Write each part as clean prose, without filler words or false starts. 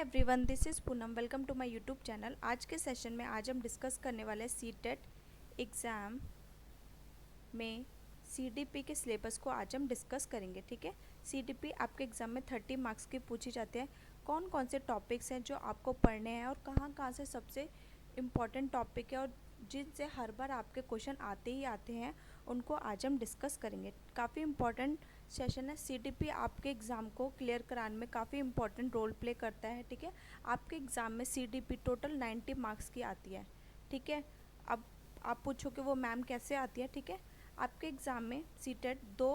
Everyone, this is Poonam. Welcome to my YouTube channel. आज के session में हम डिस्कस करने वाले हैं सीटेट एग्ज़ाम में सीडीपी के सिलेबस को आज हम डिस्कस करेंगे। ठीक है, सीडीपी आपके एग्ज़ाम में 30 मार्क्स की पूछी जाती है। कौन कौन से टॉपिक्स हैं जो आपको पढ़ने हैं और कहाँ कहाँ से सबसे इम्पॉर्टेंट टॉपिक है और जिनसे हर बार आपके क्वेश्चन आते ही आते हैं, उनको आज हम डिस्कस करेंगे। काफ़ी इम्पॉर्टेंट सेशन है। सीडीपी आपके एग्ज़ाम को क्लियर कराने में काफ़ी इम्पॉर्टेंट रोल प्ले करता है। ठीक है, आपके एग्ज़ाम में सीडीपी टोटल 90 मार्क्स की आती है। ठीक है, अब आप पूछो कि वो मैम कैसे आती है। ठीक है, आपके एग्ज़ाम में सीटेट 2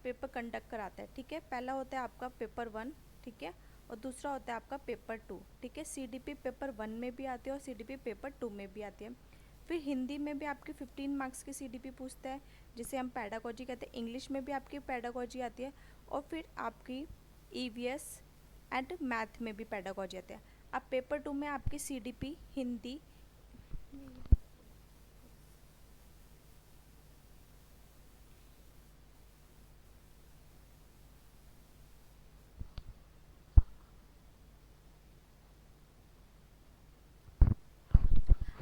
पेपर कंडक्ट कराता है। ठीक है, पहला होता है आपका पेपर 1। ठीक है, और दूसरा होता है आपका पेपर 2। ठीक है, सीडीपी पेपर 1 में भी आती है और सीडीपी पेपर 2 में भी आती है। फिर हिंदी में भी आपकी 15 मार्क्स की सीडीपी पूछता है, जिसे हम पैडागोजी कहते हैं। इंग्लिश में भी आपकी पैडागोजी आती है और फिर आपकी ईवीएस एंड मैथ में भी पैडागोजी आती है। अब पेपर 2 में आपकी CDP Hindi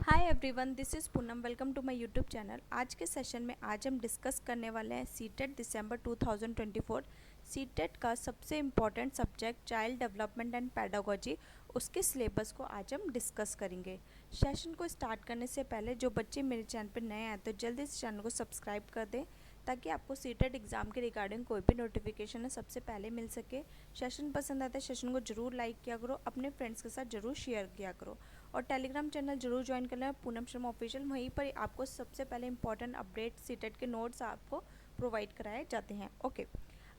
hi everyone, this is Poonam. Welcome to my YouTube channel. आज के सेशन में हम डिस्कस करने वाले हैं सीटेट दिसंबर 2024। सीटेट का सबसे important subject child development and pedagogy, उसके सिलेबस को आज हम डिस्कस करेंगे। सेशन को स्टार्ट करने से पहले जो बच्चे मेरे चैनल पर नए आए तो जल्दी इस चैनल को सब्सक्राइब कर दें, ताकि आपको सीटेट एग्ज़ाम के रिगार्डिंग कोई भी नोटिफिकेशन है सबसे पहले मिल सके। सेशन पसंद आता है, सेशन को जरूर लाइक किया करो, अपने फ्रेंड्स के साथ जरूर शेयर किया करो और टेलीग्राम चैनल जरूर ज्वाइन कर लें, पूनम शर्मा ऑफिशियल। वहीं पर आपको सबसे पहले इंपॉर्टेंट अपडेट सीटेट के नोट्स आपको प्रोवाइड कराए जाते हैं। ओके,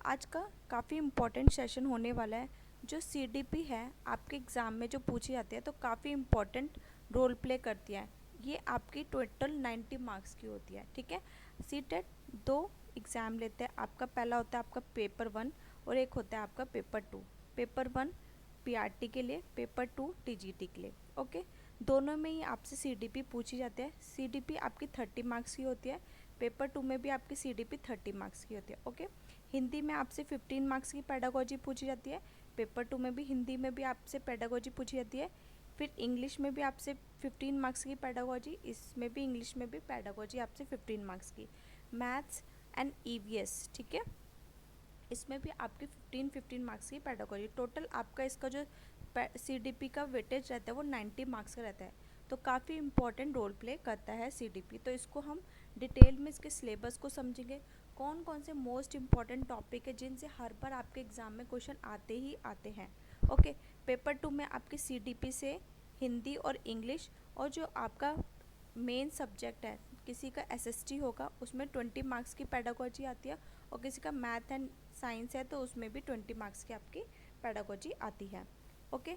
आज का काफ़ी इंपॉर्टेंट सेशन होने वाला है। जो सीडीपी है आपके एग्ज़ाम में जो पूछी जाती है तो काफ़ी इंपॉर्टेंट रोल प्ले करती है। ये आपकी टोटल 90 मार्क्स की होती है। ठीक है, सीटेट 2 एग्ज़ाम लेते हैं। आपका पहला होता है आपका पेपर 1 और एक होता है आपका पेपर 2। पेपर 1 पीआरटी के लिए, पेपर 2 टीजीटी के लिए। ओके, दोनों में ही आपसे सीडीपी पूछी जाती है। सीडीपी आपकी 30 मार्क्स की होती है। पेपर 2 में भी आपकी सीडीपी 30 मार्क्स की होती है। ओके, हिंदी में आपसे 15 मार्क्स की पैडागोजी पूछी जाती है। पेपर 2 में भी हिंदी में भी आपसे पैडागोजी पूछी जाती है। फिर इंग्लिश में भी आपसे 15 मार्क्स की पैडागोजी, इसमें भी इंग्लिश में भी पैडागोजी आपसे 15 मार्क्स की। मैथ्स एंड ईवीएस, ठीक है, इसमें भी आपकी 15 मार्क्स की पैडागोजी। टोटल आपका इसका जो सीडीपी का वेटेज रहता है वो 90 मार्क्स का रहता है। तो काफ़ी इंपॉर्टेंट रोल प्ले करता है सीडीपी। तो इसको हम डिटेल में इसके सिलेबस को समझेंगे। कौन कौन से मोस्ट इम्पॉर्टेंट टॉपिक है जिनसे हर बार आपके एग्ज़ाम में क्वेश्चन आते ही आते हैं। ओके, पेपर 2 में आपकी सीडीपी से हिंदी और इंग्लिश, और जो आपका मेन सब्जेक्ट है, किसी का एसएसटी होगा उसमें 20 मार्क्स की पैडागोजी आती है और किसी का मैथ एंड साइंस है तो उसमें भी 20 मार्क्स की आपकी पैडागोजी आती है। ओके,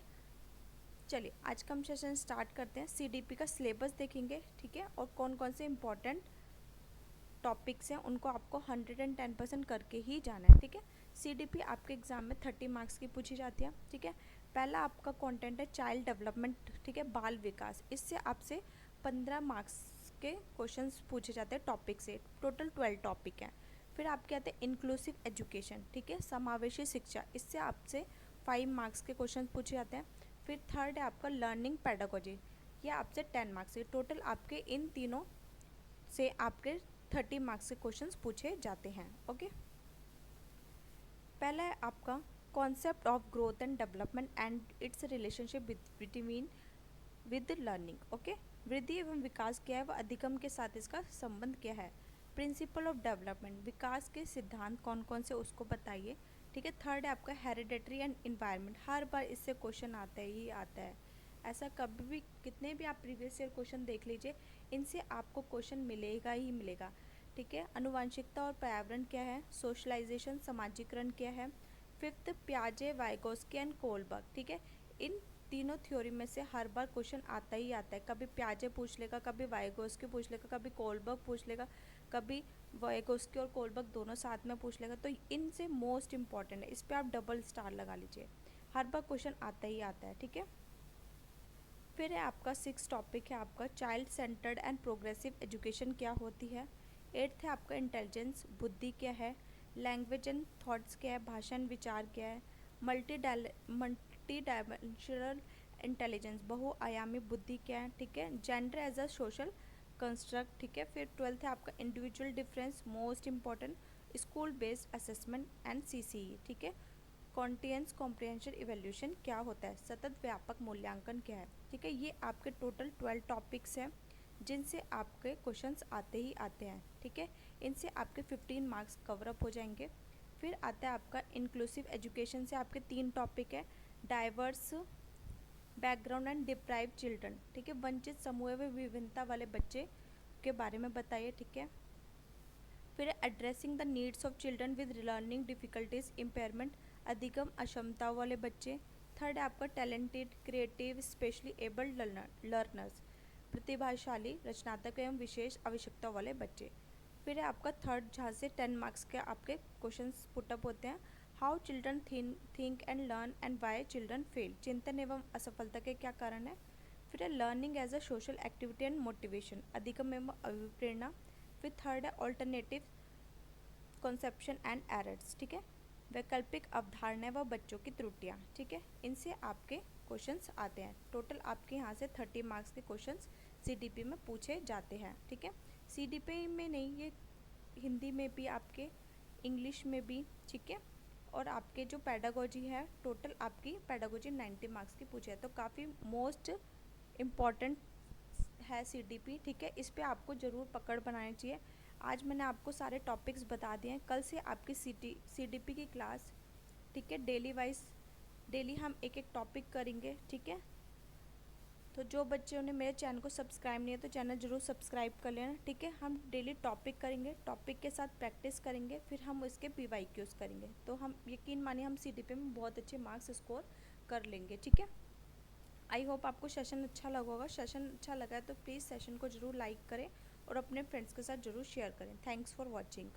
चलिए आज का हम सेशन स्टार्ट करते हैं। सीडीपी का सिलेबस देखेंगे। ठीक है, और कौन कौन से इम्पॉर्टेंट टॉपिक्स हैं उनको आपको 110% करके ही जाना है। ठीक है, सीडीपी आपके एग्जाम में 30 मार्क्स की पूछी जाती है। ठीक है, पहला आपका कंटेंट है चाइल्ड डेवलपमेंट। ठीक है, बाल विकास। इससे आपसे 15 मार्क्स के क्वेश्चंस पूछे जाते हैं टॉपिक से। टोटल 12 टॉपिक हैं। फिर आपके आते हैं इंक्लूसिव एजुकेशन। ठीक है, समावेशी शिक्षा। इससे आपसे 5 मार्क्स के क्वेश्चन पूछे जाते हैं। फिर थर्ड है आपका लर्निंग पैडागोजी, ये आपसे 10 मार्क्स के। टोटल आपके इन तीनों से आपके 30 मार्क्स के क्वेश्चंस पूछे जाते हैं। ओके, पहला है आपका concept of growth and development and it's relationship between with learning. Okay, वृद्धि एवं विकास क्या है, वह अधिगम के साथ इसका संबंध क्या है। प्रिंसिपल ऑफ डेवलपमेंट, विकास के सिद्धांत कौन कौन से उसको बताइए। ठीक है, थर्ड है आपका हेरिडेटरी एंड इन्वायरमेंट। हर बार इससे क्वेश्चन आता ही आता है। ऐसा कभी भी कितने भी आप प्रीवियस ईयर क्वेश्चन देख लीजिए, इनसे आपको क्वेश्चन मिलेगा ही मिलेगा। ठीक है, आनुवंशिकता और पर्यावरण क्या है। सोशलाइजेशन, समाजीकरण क्या है। फिफ्थ प्याजे, वाइगोस्की एंड कोलबर्ग। ठीक है, इन तीनों थ्योरी में से हर बार क्वेश्चन आता ही आता है। कभी प्याजे पूछ लेगा, कभी वाइगोस्की पूछ लेगा, कभी कोलबर्ग पूछ लेगा, कभी वाइगोस्की और कोलबर्ग दोनों साथ में पूछ लेगा। तो इनसे मोस्ट इंपॉर्टेंट है, इस पर आप डबल स्टार लगा लीजिए। हर बार क्वेश्चन आता ही आता है। ठीक है, फिर है आपका 6 टॉपिक है आपका child centred and progressive education क्या होती है। 8th है आपका इंटेलिजेंस, बुद्धि क्या है। लैंग्वेज एंड थॉट्स क्या है, भाषण विचार क्या है। मल्टी मल्टी डायमेंशनल इंटेलिजेंस, बहुआयामी बुद्धि क्या है, ठीक है। Gender as a social construct, ठीक है। फिर 12th है आपका individual difference, most important, school based assessment and CCE, ठीक है। कॉन्टियंस कॉम्प्रिहेंशन इवेल्यूशन क्या होता है, सतत व्यापक मूल्यांकन क्या है, ठीक है। ये आपके टोटल 12 टॉपिक्स हैं जिनसे आपके क्वेश्चंस आते ही आते हैं, ठीक है। इनसे आपके 15 मार्क्स कवर अप हो जाएंगे। फिर आता है आपका इंक्लूसिव एजुकेशन से आपके 3 टॉपिक है, diverse background and deprive children, ठीक है। वंचित समूह व विभिन्नता वाले बच्चे के बारे में बताइए, ठीक है। फिर addressing the needs of children with learning difficulties impairment, अधिगम अक्षमताओं वाले बच्चे। थर्ड है आपका talented creative specially abled learners, प्रतिभाशाली रचनात्मक एवं विशेष आवश्यकताओं वाले बच्चे। फिर है आपका थर्ड जहाँ से 10 मार्क्स के आपके क्वेश्चंस पुटअप होते हैं, how children think and learn and why children fail, चिंतन एवं असफलता के क्या कारण है। फिर है learning as a social activity and motivation, अधिगम एवं अभिप्रेरणा। फिर थर्ड है ऑल्टरनेटिव कॉन्सेप्शन एंड एरर्स, ठीक है। वैकल्पिक अवधारणाएं व बच्चों की त्रुटियाँ, ठीक है। इनसे आपके क्वेश्चंस आते हैं। टोटल आपके यहाँ से 30 मार्क्स के क्वेश्चंस सीडीपी में पूछे जाते हैं, ठीक है। सीडीपी में नहीं, ये हिंदी में भी आपके, इंग्लिश में भी, ठीक है। और आपके जो पैडागोजी है, टोटल आपकी पैडागोजी 90 मार्क्स की पूछे है, तो काफ़ी मोस्ट इम्पॉर्टेंट है सीडीपी, ठीक है। इस पे आपको ज़रूर पकड़ बनानी चाहिए। आज मैंने आपको सारे टॉपिक्स बता दिए हैं। कल से आपकी सीडीपी की क्लास, ठीक है, डेली वाइज, डेली हम एक एक टॉपिक करेंगे, ठीक है। तो जो बच्चों ने मेरे चैनल को सब्सक्राइब नहीं है तो चैनल ज़रूर सब्सक्राइब कर लेना, ठीक है। हम डेली टॉपिक करेंगे, टॉपिक के साथ प्रैक्टिस करेंगे, फिर हम इसके PYQs करेंगे, तो हम यकीन मानिए हम सीडीपी में बहुत अच्छे मार्क्स स्कोर कर लेंगे, ठीक है। आई होप आपको सेशन अच्छा लगा होगा। सेशन अच्छा लगा है तो प्लीज़ सेशन को ज़रूर लाइक करें और अपने फ्रेंड्स के साथ ज़रूर शेयर करें। Thanks for watching.